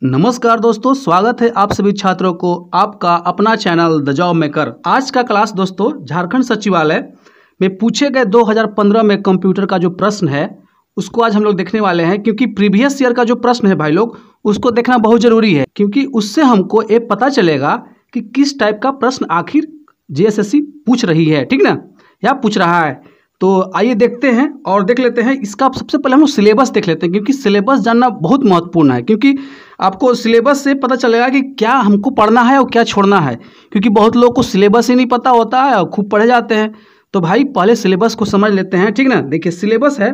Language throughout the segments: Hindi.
नमस्कार दोस्तों, स्वागत है आप सभी छात्रों को आपका अपना चैनल द जॉब मेकर। आज का क्लास दोस्तों झारखंड सचिवालय में पूछे गए 2015 में कंप्यूटर का जो प्रश्न है उसको आज हम लोग देखने वाले हैं, क्योंकि प्रीवियस ईयर का जो प्रश्न है भाई लोग उसको देखना बहुत ज़रूरी है, क्योंकि उससे हमको ये पता चलेगा कि किस टाइप का प्रश्न आखिर जीएसएससी पूछ रही है, ठीक ना, या पूछ रहा है। तो आइए देखते हैं और देख लेते हैं इसका। सबसे पहले हम लोग सिलेबस देख लेते हैं, क्योंकि सिलेबस जानना बहुत महत्वपूर्ण है, क्योंकि आपको सिलेबस से पता चलेगा कि क्या हमको पढ़ना है और क्या छोड़ना है, क्योंकि बहुत लोगों को सिलेबस ही नहीं पता होता है और खूब पढ़े जाते हैं। तो भाई पहले सिलेबस को समझ लेते हैं, ठीक ना। देखिए सिलेबस है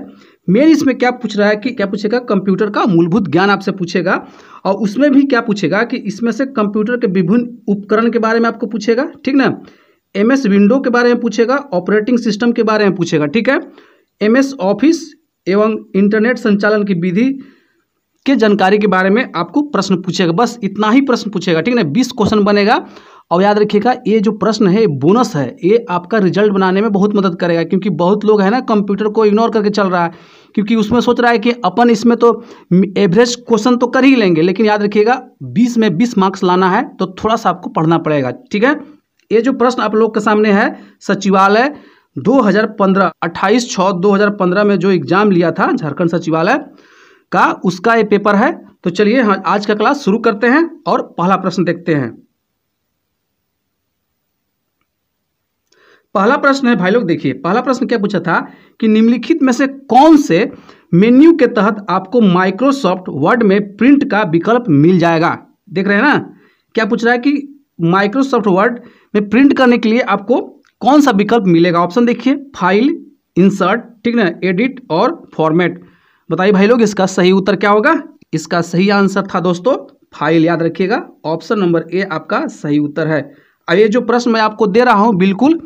मेन, इसमें क्या पूछ रहा है कि क्या पूछेगा, कंप्यूटर का मूलभूत ज्ञान आपसे पूछेगा, और उसमें भी क्या पूछेगा कि इसमें से कंप्यूटर के विभिन्न उपकरण के बारे में आपको पूछेगा, ठीक ना। MS विंडो के बारे में पूछेगा, ऑपरेटिंग सिस्टम के बारे में पूछेगा, ठीक है। MS ऑफिस एवं इंटरनेट संचालन की विधि के जानकारी के बारे में आपको प्रश्न पूछेगा। बस इतना ही प्रश्न पूछेगा, ठीक ना। 20 क्वेश्चन बनेगा। और याद रखिएगा ये जो प्रश्न है बोनस है, ये आपका रिजल्ट बनाने में बहुत मदद करेगा, क्योंकि बहुत लोग है ना कंप्यूटर को इग्नोर करके चल रहा है, क्योंकि उसमें सोच रहा है कि अपन इसमें तो एवरेज क्वेश्चन तो कर ही लेंगे, लेकिन याद रखिएगा 20 में 20 मार्क्स लाना है तो थोड़ा सा आपको पढ़ना पड़ेगा, ठीक है। ये जो प्रश्न आप लोग के सामने है, सचिवालय 2015 28/6/2015 में जो एग्जाम लिया था झारखंड सचिवालय का, उसका ये पेपर है। तो चलिए आज का क्लास शुरू करते हैं और पहला प्रश्न देखते हैं। पहला प्रश्न है भाई लोग, देखिए पहला प्रश्न क्या पूछा था कि निम्नलिखित में से कौन से मेन्यू के तहत आपको माइक्रोसॉफ्ट वर्ड में प्रिंट का विकल्प मिल जाएगा। देख रहे हैं ना, क्या पूछ रहा है कि माइक्रोसॉफ्ट वर्ड में प्रिंट करने के लिए आपको कौन सा विकल्प मिलेगा। ऑप्शन देखिए, फाइल, इंसर्ट, ठीक ना, एडिट और फॉर्मेट। बताइए भाई लोग इसका सही उत्तर क्या होगा। इसका सही आंसर था दोस्तों फाइल, याद रखिएगा। ऑप्शन नंबर ए आपका सही उत्तर है। अब ये जो प्रश्न मैं आपको दे रहा हूँ बिल्कुल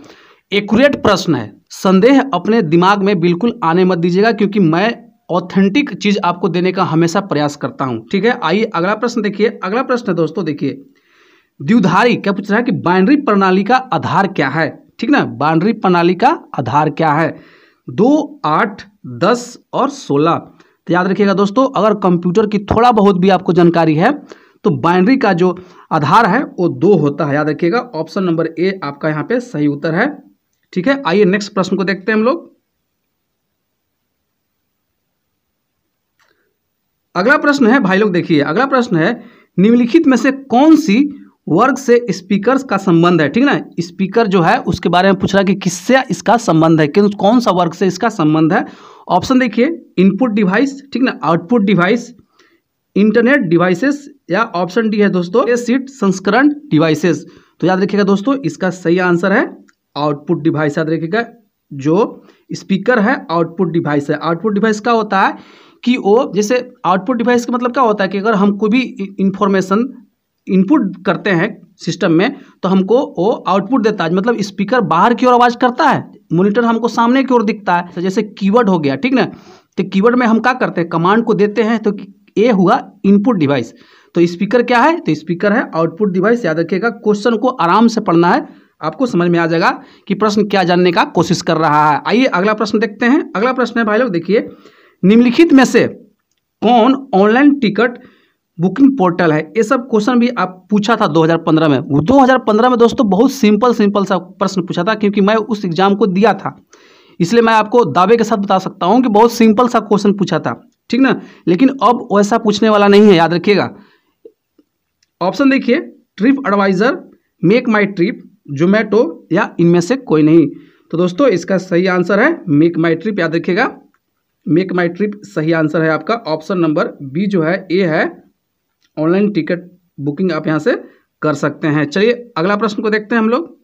एक्यूरेट प्रश्न है, संदेह अपने दिमाग में बिल्कुल आने मत दीजिएगा, क्योंकि मैं ऑथेंटिक चीज आपको देने का हमेशा प्रयास करता हूँ, ठीक है। आइए अगला प्रश्न देखिए। अगला प्रश्न है दोस्तों, देखिए द्विधारी क्या पूछ रहा है कि बाइनरी प्रणाली का आधार क्या है, ठीक ना। बाइनरी प्रणाली का आधार क्या है, 2, 8, 10 और 16। तो याद रखिएगा दोस्तों, अगर कंप्यूटर की थोड़ा बहुत भी आपको जानकारी है तो बाइनरी का जो आधार है वो 2 होता है, याद रखिएगा। ऑप्शन नंबर ए आपका यहाँ पे सही उत्तर है, ठीक है। आइए नेक्स्ट प्रश्न को देखते हैं हम लोग। अगला प्रश्न है भाई लोग, देखिए अगला प्रश्न है निम्नलिखित में से कौन सी वर्ग से स्पीकर का संबंध है, ठीक ना। स्पीकर जो है उसके बारे में पूछ रहा है कि किससे इसका संबंध है, कि कौन सा वर्ग से इसका संबंध है। ऑप्शन देखिए, इनपुट डिवाइस, ठीक ना, आउटपुट डिवाइस, इंटरनेट डिवाइसेस, या ऑप्शन डी है दोस्तों सीट संस्करण डिवाइसेस। तो याद रखिएगा दोस्तों इसका सही आंसर है आउटपुट डिवाइस। याद रखिएगा जो स्पीकर है आउटपुट डिवाइस है। आउटपुट डिवाइस क्या होता है कि वो, जैसे आउटपुट डिवाइस का मतलब क्या होता है कि अगर हम कोई भी इंफॉर्मेशन इनपुट करते हैं सिस्टम में तो हमको वो आउटपुट देता है। मतलब स्पीकर बाहर की ओर आवाज़ करता है, मॉनिटर हमको सामने की ओर दिखता है। तो जैसे कीवर्ड हो गया, ठीक ना, तो कीवर्ड में हम क्या करते हैं, कमांड को देते हैं, तो ये हुआ इनपुट डिवाइस। तो स्पीकर क्या है, तो स्पीकर है आउटपुट डिवाइस। याद रखिएगा क्वेश्चन को आराम से पढ़ना है, आपको समझ में आ जाएगा कि प्रश्न क्या जानने का कोशिश कर रहा है। आइए अगला प्रश्न देखते हैं। अगला प्रश्न है भाई लोग, देखिए निम्नलिखित में से कौन ऑनलाइन टिकट बुकिंग पोर्टल है। ये सब क्वेश्चन भी आप पूछा था 2015 में। 2015 में दोस्तों बहुत सिंपल सा प्रश्न पूछा था, क्योंकि मैं उस एग्जाम को दिया था, इसलिए मैं आपको दावे के साथ बता सकता हूं कि बहुत सिंपल सा क्वेश्चन पूछा था, ठीक ना। लेकिन अब वैसा पूछने वाला नहीं है, याद रखिएगा। ऑप्शन देखिए, ट्रिप एडवाइजर, मेक माई ट्रिप, जोमेटो, या इनमें से कोई नहीं। तो दोस्तों इसका सही आंसर है मेक माई ट्रिप। याद रखिएगा मेक माई ट्रिप सही आंसर है आपका। ऑप्शन नंबर बी जो है ए है, ऑनलाइन टिकट बुकिंग आप यहां से कर सकते हैं। चलिए अगला प्रश्न को देखते हैं हम लोग।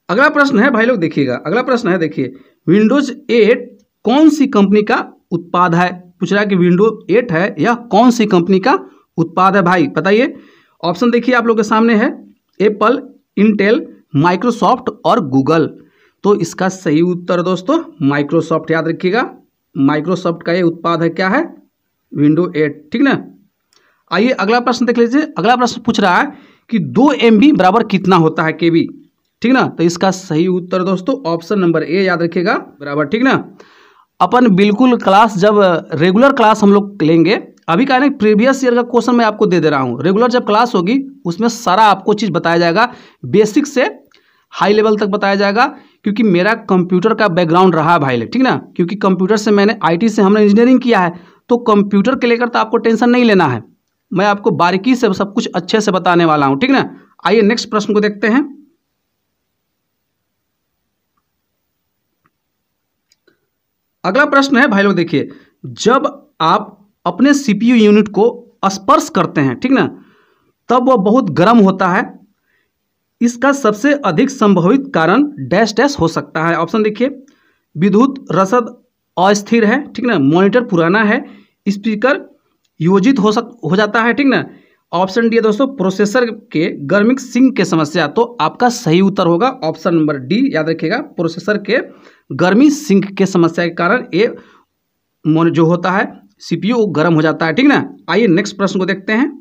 अगला प्रश्न है भाई लोग, देखिएगा अगला प्रश्न है, देखिए विंडोज 8 कौन सी कंपनी का उत्पाद है। पूछ रहा है कि विंडोज 8 है या कौन सी कंपनी का उत्पाद है, भाई बताइए। ऑप्शन देखिए आप लोग के सामने है, एप्पल, इंटेल, माइक्रोसॉफ्ट और गूगल। तो इसका सही उत्तर दोस्तों माइक्रोसॉफ्ट। याद रखिएगा माइक्रोसॉफ्ट का ये उत्पाद है, क्या है, विंडो 8, ठीक ना। आइए अगला प्रश्न देख लीजिए। अगला प्रश्न पूछ रहा है कि 2 MB बराबर कितना होता है KB, ठीक ना। तो इसका सही उत्तर दोस्तों ऑप्शन नंबर ए, याद रखिएगा, बराबर, ठीक ना। अपन बिल्कुल क्लास जब रेगुलर क्लास हम लोग लेंगे, अभी का ना प्रीवियस ईयर का क्वेश्चन मैं आपको दे दे रहा हूँ। रेगुलर जब क्लास होगी उसमें सारा आपको चीज़ बताया जाएगा, बेसिक से हाई लेवल तक बताया जाएगा, क्योंकि मेरा कंप्यूटर का बैकग्राउंड रहा है भाई लोग, ठीक ना। क्योंकि कंप्यूटर से मैंने आईटी से हमने इंजीनियरिंग किया है, तो कंप्यूटर के लेकर तो आपको टेंशन नहीं लेना है, मैं आपको बारीकी से सब कुछ अच्छे से बताने वाला हूँ, ठीक ना। आइए नेक्स्ट प्रश्न को देखते हैं। अगला प्रश्न है भाई लोग देखिए, जब आप अपने सीपीयू यूनिट को स्पर्श करते हैं, ठीक ना, तब वह बहुत गर्म होता है, इसका सबसे अधिक संभावित कारण डैश डैश हो सकता है। ऑप्शन देखिए, विद्युत रसद अस्थिर है, ठीक ना, मॉनिटर पुराना है, स्पीकर योजित हो जाता है, ठीक ना। ऑप्शन डी है दोस्तों, प्रोसेसर के गर्मी सिंक के समस्या। तो आपका सही उत्तर होगा ऑप्शन नंबर डी, याद रखिएगा, प्रोसेसर के गर्मी सिंक के समस्या के कारण ये जो होता है सीपीयू गर्म हो जाता है, ठीक ना। आइए नेक्स्ट प्रश्न को देखते हैं।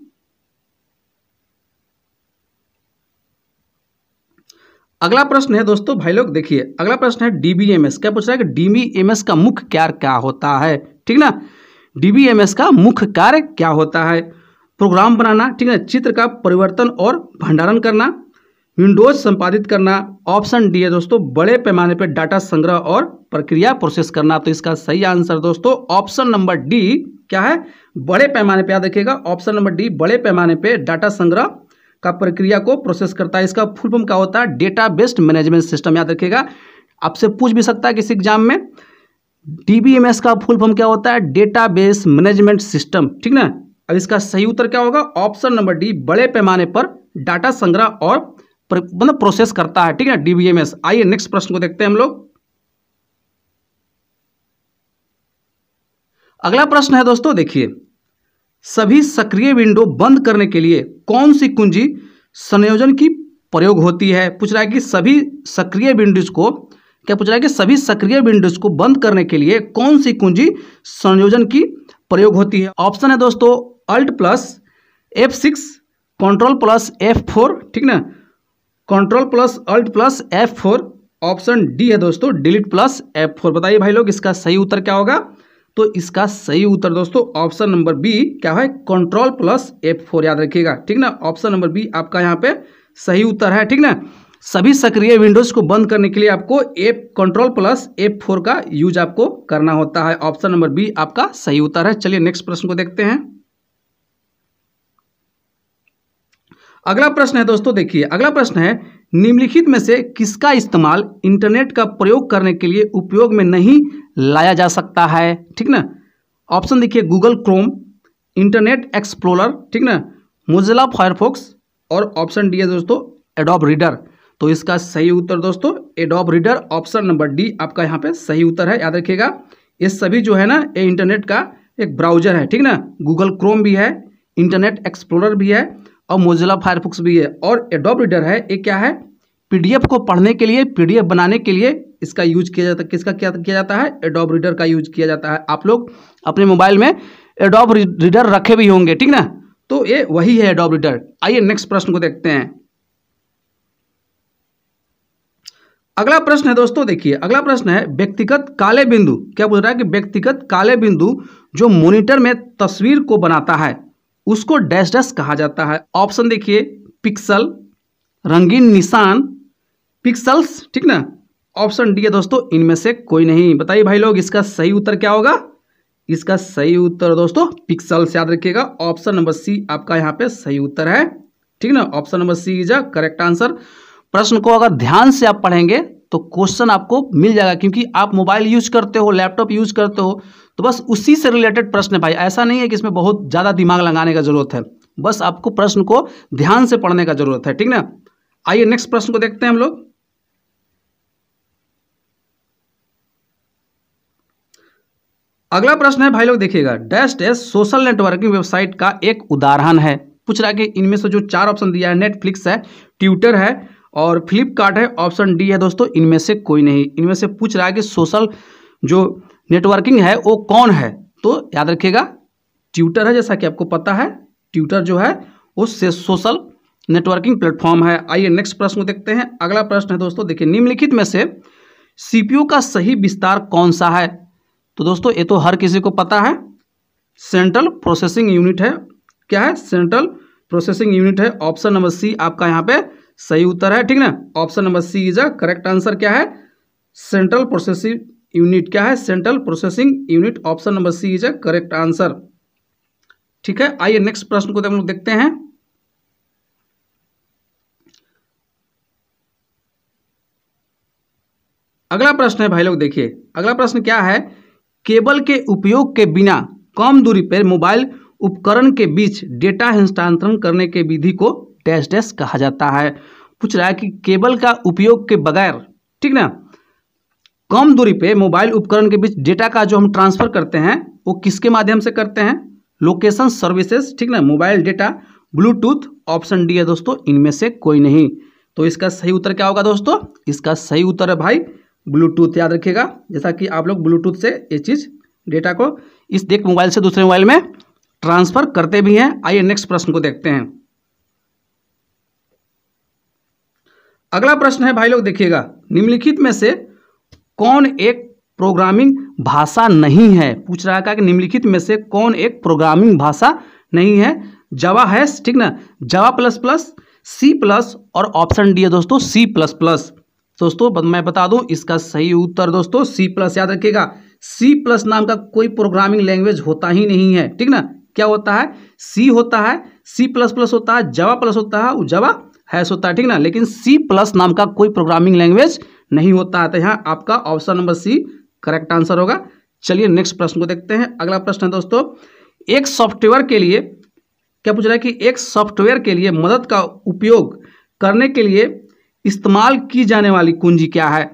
अगला प्रश्न है दोस्तों भाई लोग देखिए, अगला प्रश्न है डीबीएमएस। क्या पूछ रहा है कि डीबीएमएस का मुख्य कार्य क्या होता है, ठीक ना। डीबीएमएस का मुख्य कार्य क्या होता है? प्रोग्राम बनाना, ठीक है, चित्र का परिवर्तन और भंडारण करना, विंडोज संपादित करना। ऑप्शन डी है दोस्तों, बड़े पैमाने पर डाटा संग्रह और प्रक्रिया प्रोसेस करना। तो इसका सही आंसर दोस्तों ऑप्शन नंबर डी क्या है, बड़े पैमाने पे, याद रखिएगा ऑप्शन नंबर डी, बड़े पैमाने पे डाटा संग्रह का प्रक्रिया को प्रोसेस करता है। इसका फुल फॉर्म क्या होता है, डेटा बेस्ड मैनेजमेंट सिस्टम। याद रखिएगा, आपसे पूछ भी सकता है किसी एग्जाम में, डीबीएमएस का फुल फॉर्म क्या होता है, डेटा बेस्ड मैनेजमेंट सिस्टम, ठीक ना। अब इसका सही उत्तर क्या होगा, ऑप्शन नंबर डी, बड़े पैमाने पर डाटा संग्रह और मतलब प्रोसेस करता है, ठीक है, डीबीएमएस। आइए नेक्स्ट प्रश्न को देखते हैं हम लोग। अगला प्रश्न है दोस्तों देखिए, सभी सक्रिय विंडो बंद करने के लिए कौन सी कुंजी संयोजन की प्रयोग होती है? पूछ रहा है कि सभी सक्रिय विंडोज को, क्या पूछ रहा है कि सभी सक्रिय विंडोज को बंद करने के लिए कौन सी कुंजी संयोजन की प्रयोग होती है? ऑप्शन है दोस्तों alt plus F6, control plus F4, ठीक ना, control plus alt plus F4। Option D है दोस्तों डिलीट प्लस F4। बताइए भाई लोग इसका सही उत्तर क्या होगा? तो इसका सही उत्तर दोस्तों ऑप्शन नंबर बी क्या है, कंट्रोल प्लस F4, याद रखिएगा, ठीक ना। ऑप्शन नंबर बी आपका यहाँ पे सही उत्तर है, ठीक ना। सभी सक्रिय विंडोज को बंद करने के लिए आपको कंट्रोल प्लस F4 का यूज आपको करना होता है। ऑप्शन नंबर बी आपका सही उत्तर है। चलिए नेक्स्ट प्रश्न को देखते हैं। अगला प्रश्न है दोस्तों देखिए, अगला प्रश्न है निम्नलिखित में से किसका इस्तेमाल इंटरनेट का प्रयोग करने के लिए उपयोग में नहीं लाया जा सकता है, ठीक ना। ऑप्शन देखिए गूगल क्रोम, इंटरनेट एक्सप्लोरर, ठीक ना, मोजिला फायरफॉक्स, और ऑप्शन डी है दोस्तों एडोब रीडर। तो इसका सही उत्तर दोस्तों adobe reader, option number D आपका यहाँ पे सही उत्तर है। याद रखिएगा ये सभी जो है ना, ये इंटरनेट का एक ब्राउजर है, ठीक ना। गूगल क्रोम भी है, इंटरनेट एक्सप्लोरर भी है, और मोजिला फायरफॉक्स भी है, और एडोब रीडर है। ये क्या है, पीडीएफ को पढ़ने के लिए, पीडीएफ बनाने के लिए इसका यूज किया जाता है। किसका क्या किया जाता है, एडोब रीडर का यूज किया जाता है। आप लोग अपने मोबाइल में एडोब रीडर रखे भी होंगे, ठीक ना, तो ये वही है एडोब रीडर। आइए नेक्स्ट प्रश्न को देखते हैं। अगला प्रश्न है दोस्तों देखिए, अगला प्रश्न है व्यक्तिगत काले बिंदु। क्या बोल रहा है कि व्यक्तिगत काले बिंदु जो मॉनिटर में तस्वीर को बनाता है उसको डैश डैश कहा जाता है। ऑप्शन देखिए पिक्सल, रंगीन निशान, पिक्सल्स, ठीक ना। ऑप्शन डी है दोस्तों इनमें से कोई नहीं। बताइए भाई लोग इसका सही उत्तर क्या होगा? इसका सही उत्तर दोस्तों पिक्सल्स, याद रखिएगा ऑप्शन नंबर सी आपका यहाँ पे सही उत्तर है, ठीक ना। Option number C is a correct answer. प्रश्न को अगर ध्यान से आप पढ़ेंगे तो क्वेश्चन आपको मिल जाएगा, क्योंकि आप मोबाइल यूज करते हो, लैपटॉप यूज करते हो, तो बस उसी से रिलेटेड प्रश्न है भाई। ऐसा नहीं है कि इसमें बहुत ज़्यादा दिमाग लगाने का जरूरत है, बस आपको प्रश्न को ध्यान से पढ़ने का जरूरत है, ठीक ना। आइए नेक्स्ट प्रश्न को देखते हैं हम लोग। अगला प्रश्न है भाई लोग देखिएगा, dash dash social networking website का एक उदाहरण है। पूछ रहा है कि इनमें से जो 4 ऑप्शन दिया है, नेटफ्लिक्स है, ट्विटर है और फ्लिपकार्ट है। ऑप्शन डी है दोस्तों इनमें से कोई नहीं। इनमें से पूछ रहा है कि सोशल जो नेटवर्किंग है वो कौन है, तो याद रखिएगा ट्विटर है। जैसा कि आपको पता है ट्विटर जो है वो सोशल नेटवर्किंग प्लेटफॉर्म है। आइए नेक्स्ट प्रश्न को देखते हैं। अगला प्रश्न है दोस्तों देखिए, निम्नलिखित में से सीपीयू का सही विस्तार कौन सा है? तो दोस्तों ये तो हर किसी को पता है, सेंट्रल प्रोसेसिंग यूनिट है। क्या है? सेंट्रल प्रोसेसिंग यूनिट है। ऑप्शन नंबर सी आपका यहाँ पे सही उत्तर है, ठीक ना। Option number C is a correct answer. क्या है? Central processing unit. क्या है? Central processing unit. Option number C is a correct answer. ठीक है, आइए नेक्स्ट प्रश्न को हम लोग देखते हैं। अगला प्रश्न है भाई लोग, देखिए अगला प्रश्न क्या है। केबल के उपयोग के बिना कम दूरी पर मोबाइल उपकरण के बीच डेटा हस्तांतरण करने के विधि को डैश डैश कहा जाता है। पूछ रहा है कि केबल का उपयोग के बगैर, ठीक ना, कम दूरी पे मोबाइल उपकरण के बीच डेटा का जो हम ट्रांसफर करते हैं वो किसके माध्यम से करते हैं? लोकेशन सर्विसेज, ठीक ना, mobile data, Bluetooth. Option D है दोस्तों इनमें से कोई नहीं। तो इसका सही उत्तर क्या होगा दोस्तों? इसका सही उत्तर है भाई ब्लूटूथ। याद रखिएगा, जैसा कि आप लोग ब्लूटूथ से ये चीज़ डेटा को इस एक मोबाइल से दूसरे मोबाइल में ट्रांसफर करते भी हैं। आइए नेक्स्ट प्रश्न को देखते हैं। अगला प्रश्न है भाई लोग, देखिएगा निम्नलिखित में से कौन एक प्रोग्रामिंग भाषा नहीं है? पूछ रहा है कि निम्नलिखित में से कौन एक प्रोग्रामिंग भाषा नहीं है? जावा है, ठीक ना, जावा प्लस प्लस, सी प्लस और ऑप्शन डी है दोस्तों सी प्लस प्लस। दोस्तों मैं बता दूं इसका सही उत्तर दोस्तों सी प्लस। याद रखिएगा, सी प्लस नाम का कोई प्रोग्रामिंग लैंग्वेज होता ही नहीं है, ठीक ना। क्या होता है? सी होता है, सी प्लस प्लस होता है, जावा प्लस होता है, जावा हैश होता है, ठीक ना, लेकिन सी प्लस नाम का कोई प्रोग्रामिंग लैंग्वेज नहीं होता है। तो यहाँ आपका option number C correct answer होगा। चलिए नेक्स्ट प्रश्न को देखते हैं। अगला प्रश्न है दोस्तों, एक सॉफ्टवेयर के लिए, क्या पूछ रहा है कि एक सॉफ्टवेयर के लिए मदद का उपयोग करने के लिए इस्तेमाल की जाने वाली कुंजी क्या है?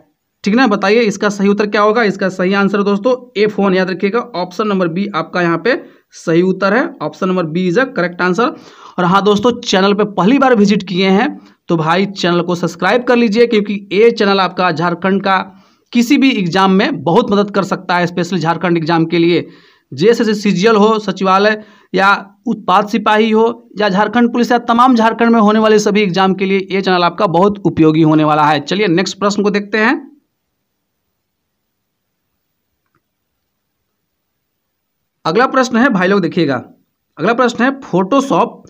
ठीक ना, बताइए इसका सही उत्तर क्या होगा? इसका सही आंसर दोस्तों F1। याद रखिएगा, ऑप्शन नंबर बी आपका यहाँ पे सही उत्तर है। Option number B is a correct answer. और हाँ दोस्तों, चैनल पे पहली बार विजिट किए हैं तो भाई चैनल को सब्सक्राइब कर लीजिए, क्योंकि ये चैनल आपका झारखंड का किसी भी एग्जाम में बहुत मदद कर सकता है, स्पेशली झारखंड एग्जाम के लिए। जैसे सीजीएल हो, सचिवालय या उत्पाद सिपाही हो या झारखंड पुलिस या तमाम झारखंड में होने वाले सभी एग्जाम के लिए ये चैनल आपका बहुत उपयोगी होने वाला है। चलिए नेक्स्ट प्रश्न को देखते हैं। अगला प्रश्न है भाई लोग, देखिएगा अगला प्रश्न है फोटोशॉप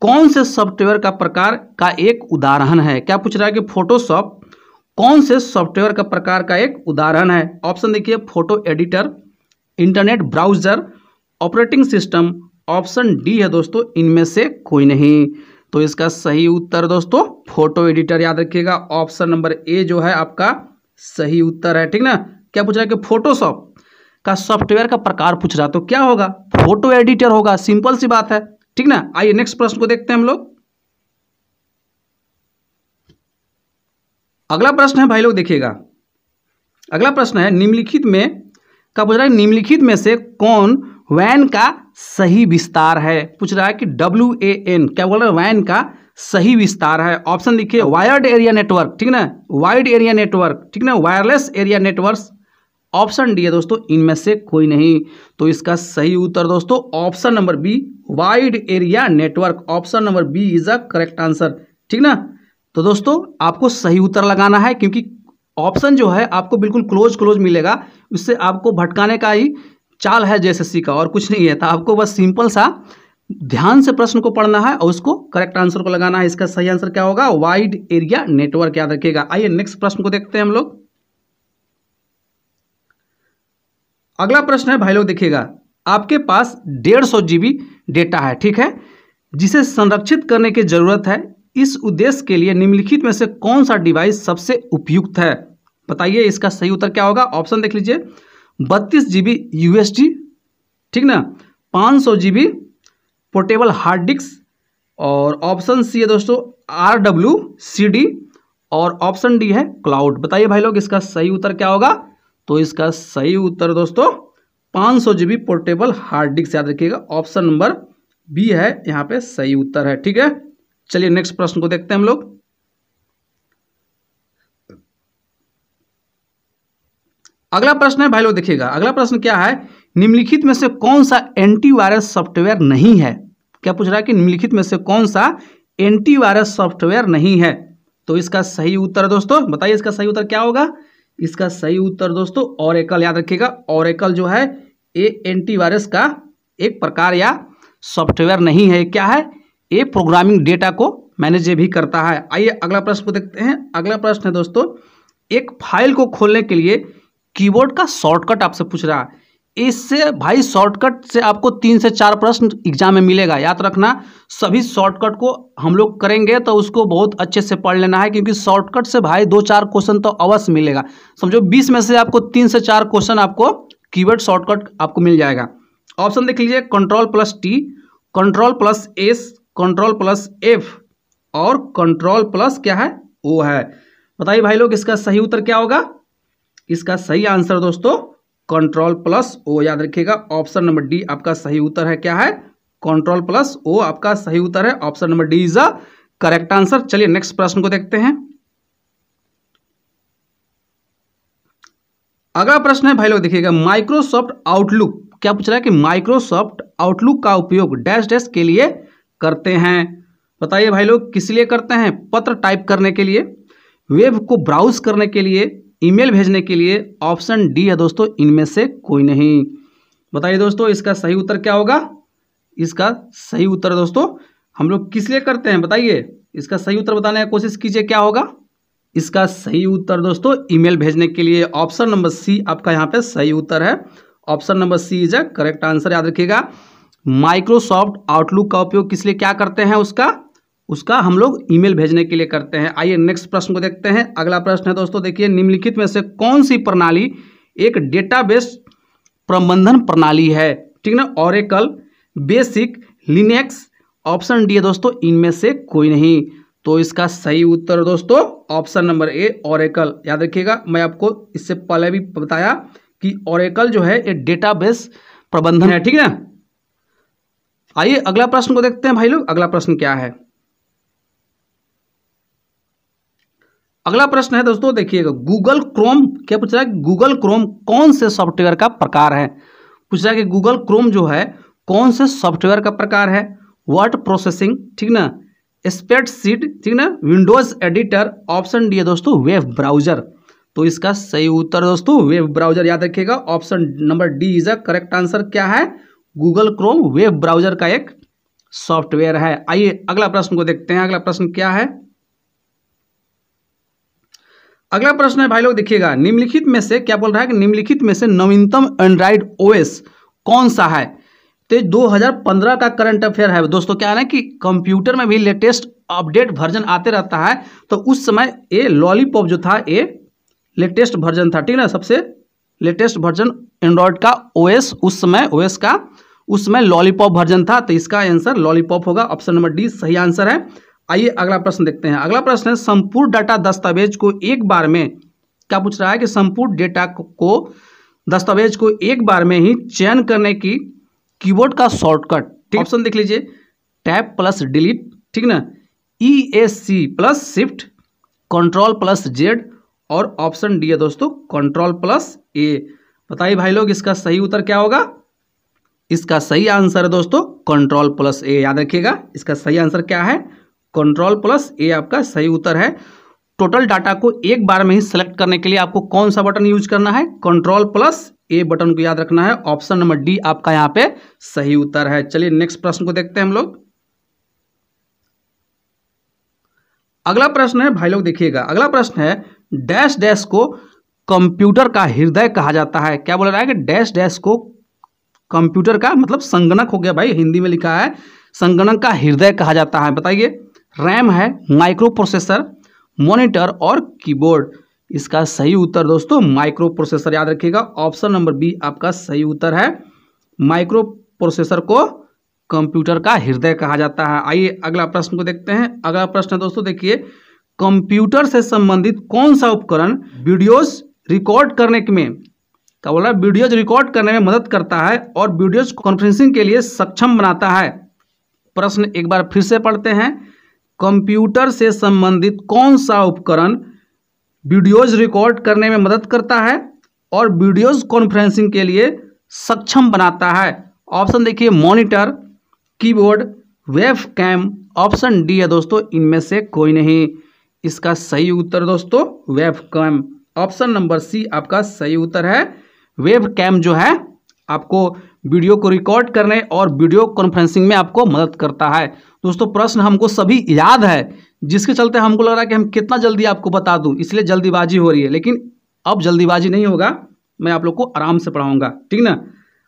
कौन से सॉफ्टवेयर का प्रकार का एक उदाहरण है? क्या पूछ रहा है कि फोटोशॉप कौन से सॉफ्टवेयर का प्रकार का एक उदाहरण है? ऑप्शन देखिए, photo editor, internet browser, operating system. Option D है दोस्तों इनमें से कोई नहीं। तो इसका सही उत्तर दोस्तों फोटो एडिटर। याद रखिएगा, ऑप्शन नंबर ए जो है आपका सही उत्तर है, ठीक ना। क्या पूछ रहा है कि फोटोशॉप का सॉफ्टवेयर का प्रकार पूछ रहा, तो क्या होगा? फोटो एडिटर होगा, सिंपल सी बात है, ठीक ना। आइए नेक्स्ट प्रश्न को देखते हैं हम लोग। अगला प्रश्न है भाई लोग, देखिएगा अगला प्रश्न है निम्नलिखित में, क्या पूछ रहा है, निम्नलिखित में से कौन वैन का सही विस्तार है? पूछ रहा है कि WAN, क्या बोल रहा है, वैन का सही विस्तार है। ऑप्शन लिखिए, वायर्ड एरिया नेटवर्क, ठीक ना, वाइड एरिया नेटवर्क, ठीक ना, wireless area network. Option D है दोस्तों इनमें से कोई नहीं। तो इसका सही उत्तर दोस्तों option number B, wide area network. Option number B is a correct answer, ठीक ना। तो दोस्तों आपको सही उत्तर लगाना है, क्योंकि ऑप्शन जो है आपको बिल्कुल क्लोज मिलेगा, उससे आपको भटकाने का ही चाल है JSSC का, और कुछ नहीं है। तो आपको बस सिंपल सा ध्यान से प्रश्न को पढ़ना है और उसको करेक्ट आंसर को लगाना है। इसका सही आंसर क्या होगा? Wide area network. याद रखिएगा। आइए नेक्स्ट प्रश्न को देखते हैं हम लोग। अगला प्रश्न है भाई लोग, देखिएगा आपके पास 150 GB डेटा है, ठीक है, जिसे संरक्षित करने की जरूरत है। इस उद्देश्य के लिए निम्नलिखित में से कौन सा डिवाइस सबसे उपयुक्त है? बताइए इसका सही उत्तर क्या होगा? ऑप्शन देख लीजिए, 32 GB USD, ठीक ना, 500 GB पोर्टेबल हार्ड डिस्क, और ऑप्शन सी है दोस्तों RWCD, और ऑप्शन डी है क्लाउड। बताइए भाई लोग इसका सही उत्तर क्या होगा? तो इसका सही उत्तर दोस्तों 500 GB पोर्टेबल हार्ड डिस्क। याद रखिएगा, ऑप्शन नंबर बी है यहाँ पे सही उत्तर है, ठीक है। चलिए नेक्स्ट प्रश्न को देखते हैं हम लोग। अगला प्रश्न है भाई लोग, देखिएगा अगला प्रश्न क्या है, निम्नलिखित में से कौन सा एंटीवायरस सॉफ्टवेयर नहीं है? क्या पूछ रहा है कि निम्नलिखित में से कौन सा एंटीवायरस सॉफ्टवेयर नहीं है? तो इसका सही उत्तर दोस्तों बताइए इसका सही उत्तर क्या होगा? इसका सही उत्तर दोस्तों ओरेकल, याद रखिएगा। ओरेकल जो है ये एंटीवायरस का एक प्रकार या सॉफ्टवेयर नहीं है, क्या है, ये प्रोग्रामिंग डेटा को मैनेज भी करता है। आइए अगला प्रश्न को देखते हैं। अगला प्रश्न है दोस्तों, एक फाइल को खोलने के लिए कीबोर्ड का शॉर्टकट आपसे पूछ रहा है। इससे भाई शॉर्टकट से आपको 3 से 4 प्रश्न एग्जाम में मिलेगा, याद रखना। सभी शॉर्टकट को हम लोग करेंगे तो उसको बहुत अच्छे से पढ़ लेना है, क्योंकि शॉर्टकट से भाई 2-4 क्वेश्चन तो अवश्य मिलेगा। समझो 20 में से आपको 3 से 4 क्वेश्चन आपको कीवर्ड शॉर्टकट आपको मिल जाएगा। ऑप्शन देख लीजिए, Ctrl+T, Ctrl+S, Ctrl+F और Ctrl+ क्या है, O है। बताइए भाई लोग इसका सही उत्तर क्या होगा। इसका सही आंसर दोस्तों Ctrl+O, याद रखिएगा। ऑप्शन नंबर डी आपका सही उत्तर है, क्या है, Ctrl+O आपका सही उत्तर है। Option number D is a correct answer. चलिए नेक्स्ट प्रश्न को देखते हैं। अगला प्रश्न है भाई लोग देखिएगा, माइक्रोसॉफ्ट आउटलुक, क्या पूछ रहा है कि माइक्रोसॉफ्ट आउटलुक का उपयोग डैश डैश के लिए करते हैं। बताइए भाई लोग किस लिए करते हैं। पत्र टाइप करने के लिए, वेब को ब्राउज करने के लिए, ईमेल भेजने के लिए। ऑप्शन डी है दोस्तों इनमें से कोई नहीं। बताइए दोस्तों इसका सही उत्तर क्या होगा। इसका सही उत्तर दोस्तों हम लोग किस लिए करते हैं, बताइए। इसका सही उत्तर बताने की कोशिश कीजिए, क्या होगा। इसका सही उत्तर दोस्तों ईमेल भेजने के लिए। ऑप्शन नंबर सी आपका यहाँ पे सही उत्तर है। Option number C is a correct answer, याद रखिएगा। माइक्रोसॉफ्ट आउटलुक का उपयोग किस लिए क्या करते हैं, उसका हम लोग ईमेल भेजने के लिए करते हैं। आइए नेक्स्ट प्रश्न को देखते हैं। अगला प्रश्न है दोस्तों देखिए, निम्नलिखित में से कौन सी प्रणाली एक डेटाबेस प्रबंधन प्रणाली है, ठीक ना। Oracle, basic, Linux. Option D है दोस्तों इनमें से कोई नहीं। तो इसका सही उत्तर दोस्तों ऑप्शन नंबर ए ओरेकल, याद रखिएगा। मैं आपको इससे पहले भी बताया कि ओरेकल जो है ये डेटाबेस प्रबंधन है, ठीक है ना। आइए अगला प्रश्न को देखते हैं भाई लोग। अगला प्रश्न क्या है। अगला प्रश्न है दोस्तों देखिएगा, गूगल क्रोम, क्या पूछ रहा है, गूगल क्रोम कौन से सॉफ्टवेयर का प्रकार है। पूछ रहा है कि गूगल क्रोम जो है कौन से सॉफ्टवेयर का प्रकार है। वर्ड प्रोसेसिंग, ठीक ना, स्प्रेडशीट, ठीक ना, विंडोज एडिटर। ऑप्शन डी है दोस्तों वेब ब्राउजर। तो इसका सही उत्तर दोस्तों वेब ब्राउजर, याद रखिएगा। Option number D is a correct answer. क्या है, गूगल क्रोम वेब ब्राउजर का एक सॉफ्टवेयर है। आइए अगला प्रश्न को देखते हैं। अगला प्रश्न क्या है। अगला प्रश्न है भाई लोग देखिएगा, निम्नलिखित में से, क्या बोल रहा है कि निम्नलिखित में से नवीनतम एंड्रॉइड ओएस कौन सा है। तो 2015 का करंट अफेयर है दोस्तों। क्या है ना कि कंप्यूटर में भी लेटेस्ट अपडेट वर्जन आते रहता है, तो उस समय ये लॉलीपॉप जो था ये लेटेस्ट वर्जन था, ठीक ना। सबसे लेटेस्ट वर्जन एंड्रॉइड का ओएस उस समय लॉलीपॉप वर्जन था। तो इसका आंसर लॉलीपॉप होगा। ऑप्शन नंबर डी सही आंसर है। आइए अगला प्रश्न देखते हैं। अगला प्रश्न है, संपूर्ण डाटा दस्तावेज को एक बार में, क्या पूछ रहा है कि संपूर्ण डेटा को दस्तावेज को एक बार में ही चयन करने की कीबोर्ड का शॉर्टकट। ऑप्शन देख लीजिए, टैब+डिलीट, ठीक ना, ESC+शिफ्ट, Ctrl+Z और ऑप्शन डी है दोस्तों Ctrl+A। बताइए भाई लोग इसका सही उत्तर क्या होगा। इसका सही आंसर है दोस्तों Ctrl+A, याद रखिएगा। इसका सही आंसर क्या है, Ctrl+A आपका सही उत्तर है। टोटल डाटा को एक बार में ही सेलेक्ट करने के लिए आपको कौन सा बटन यूज करना है, Ctrl+A बटन को याद रखना है। ऑप्शन नंबर डी आपका यहाँ पे सही उत्तर है। चलिए नेक्स्ट प्रश्न को देखते हैं हम लोग। अगला प्रश्न है भाई लोग देखिएगा, अगला प्रश्न है, डैश डैश को कंप्यूटर का हृदय कहा जाता है। क्या बोल रहा है कि डैश डैश को कंप्यूटर का मतलब संगणक हो गया भाई, हिंदी में लिखा है संगणक का हृदय कहा जाता है। बताइए, रैम है, माइक्रो प्रोसेसर, मॉनिटर और कीबोर्ड। इसका सही उत्तर दोस्तों माइक्रो प्रोसेसर, याद रखिएगा। ऑप्शन नंबर बी आपका सही उत्तर है। माइक्रो प्रोसेसर को कंप्यूटर का हृदय कहा जाता है। आइए अगला प्रश्न को देखते हैं। अगला प्रश्न है दोस्तों देखिए, कंप्यूटर से संबंधित कौन सा उपकरण वीडियोज रिकॉर्ड करने में, क्या बोल रहा है, वीडियोज रिकॉर्ड करने में मदद करता है और वीडियोज कॉन्फ्रेंसिंग के लिए सक्षम बनाता है। प्रश्न एक बार फिर से पढ़ते हैं, कंप्यूटर से संबंधित कौन सा उपकरण वीडियोज रिकॉर्ड करने में मदद करता है और वीडियोज कॉन्फ्रेंसिंग के लिए सक्षम बनाता है। ऑप्शन देखिए, monitor, keyboard, webcam. Option D है दोस्तों इनमें से कोई नहीं। इसका सही उत्तर दोस्तों वेबकैम। ऑप्शन नंबर सी आपका सही उत्तर है। वेब कैम जो है आपको वीडियो को रिकॉर्ड करने और वीडियो कॉन्फ्रेंसिंग में आपको मदद करता है। दोस्तों प्रश्न हमको सभी याद है, जिसके चलते हमको लग रहा है कि हम कितना जल्दी आपको बता दूं, इसलिए जल्दीबाजी हो रही है, लेकिन अब जल्दीबाजी नहीं होगा, मैं आप लोग को आराम से पढ़ाऊंगा, ठीक ना।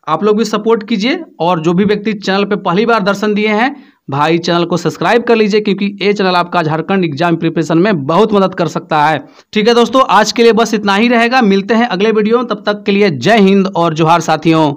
आप लोग भी सपोर्ट कीजिए और जो भी व्यक्ति चैनल पे पहली बार दर्शन दिए हैं भाई चैनल को सब्सक्राइब कर लीजिए, क्योंकि ये चैनल आपका झारखंड एग्जाम प्रिपरेशन में बहुत मदद कर सकता है। ठीक है दोस्तों, आज के लिए बस इतना ही रहेगा, मिलते हैं अगले वीडियो में, तब तक के लिए जय हिंद और जोहार साथियों।